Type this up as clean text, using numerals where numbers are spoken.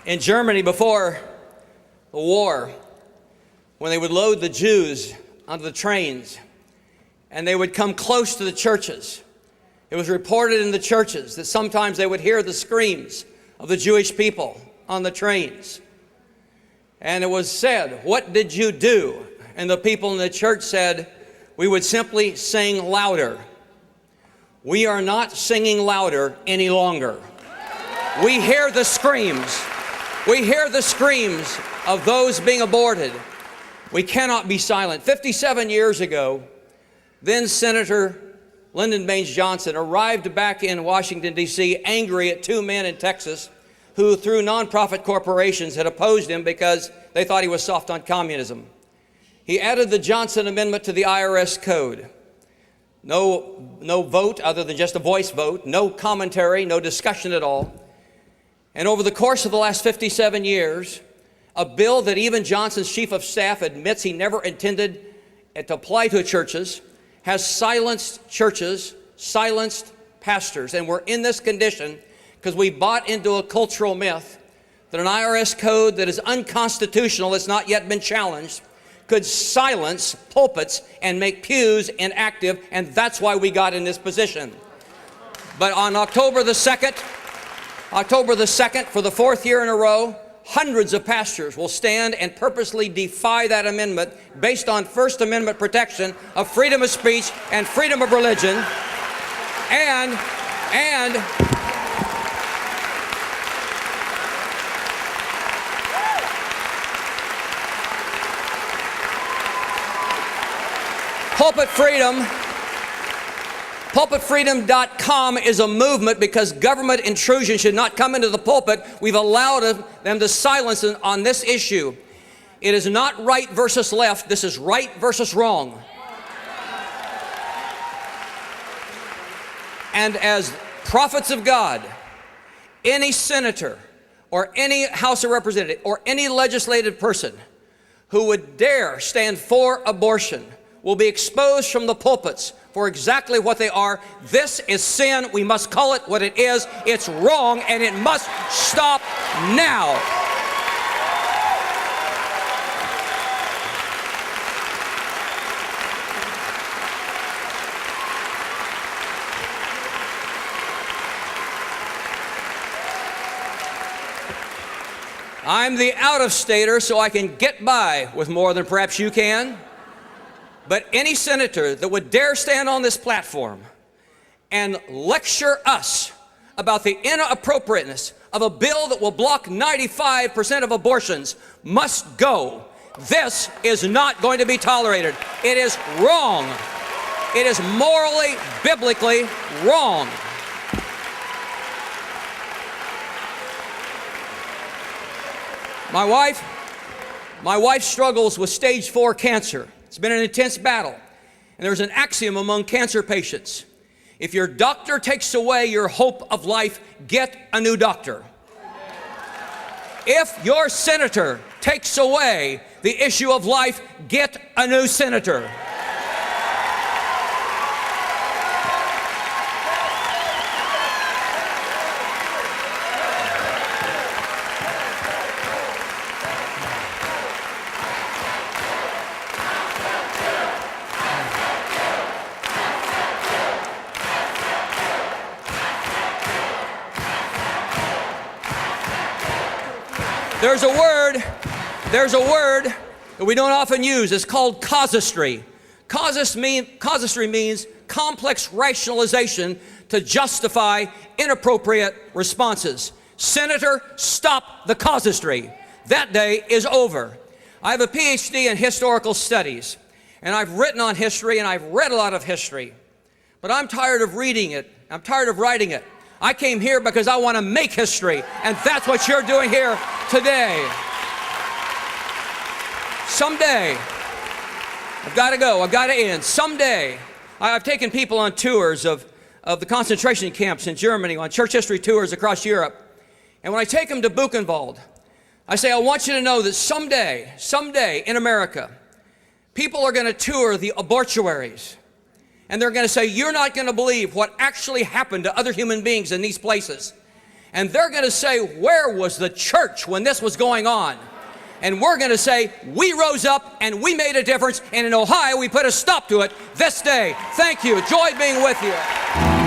In Germany before the war, when they would load the Jews onto the trains and they would come close to the churches, it was reported in the churches that sometimes they would hear the screams of the Jewish people on the trains. And it was said, "What did you do?" And the people in the church said, "We would simply sing louder." We are not singing louder any longer. We hear the screams. We hear the screams of those being aborted. We cannot be silent. 57 years ago, then Senator Lyndon Baines Johnson arrived back in Washington, D.C., angry at two men in Texas who, through nonprofit corporations, had opposed him because they thought he was soft on communism. He added the Johnson Amendment to the IRS code. No vote other than just a voice vote, no commentary, no discussion at all. And over the course of the last 57 years, a bill that even Johnson's chief of staff admits he never intended it to apply to churches has silenced churches, silenced pastors. And we're in this condition because we bought into a cultural myth that an IRS code that is unconstitutional, that's not yet been challenged, could silence pulpits and make pews inactive, and that's why we got in this position. But on October the 2nd, for the fourth year in a row, hundreds of pastors will stand and purposely defy that amendment based on First Amendment protection of freedom of speech and freedom of religion. And pulpitfreedom.com is a movement because government intrusion should not come into the pulpit. We've allowed them to silence on this issue. It is not right versus left. This is right versus wrong. And as prophets of God, any senator or any House of Representatives or any legislative person who would dare stand for abortion will be exposed from the pulpits for exactly what they are. This is sin. We must call it what it is. It's wrong, and it must stop now. I'm the out-of-stater, so I can get by with more than perhaps you can. But any senator that would dare stand on this platform and lecture us about the inappropriateness of a bill that will block 95% of abortions must go. This is not going to be tolerated. It is wrong. It is morally, biblically wrong. My wife struggles with stage 4 cancer. It's been an intense battle. And there's an axiom among cancer patients. If your doctor takes away your hope of life, get a new doctor. If your senator takes away the issue of life, get a new senator. There's a word that we don't often use. It's called casuistry. Casuistry means complex rationalization to justify inappropriate responses. Senator, stop the casuistry. That day is over. I have a PhD in historical studies, and I've written on history, and I've read a lot of history. But I'm tired of reading it. I'm tired of writing it. I came here because I want to make history, and that's what you're doing here today. Someday, I've got to go, I've got to end. Someday, I've taken people on tours of the concentration camps in Germany, on church history tours across Europe. And when I take them to Buchenwald, I say, I want you to know that someday in America, people are going to tour the abortuaries. And they're going to say, you're not going to believe what actually happened to other human beings in these places. And they're going to say, where was the church when this was going on? And we're going to say, we rose up and we made a difference. And in Ohio, we put a stop to it this day. Thank you. Joy being with you.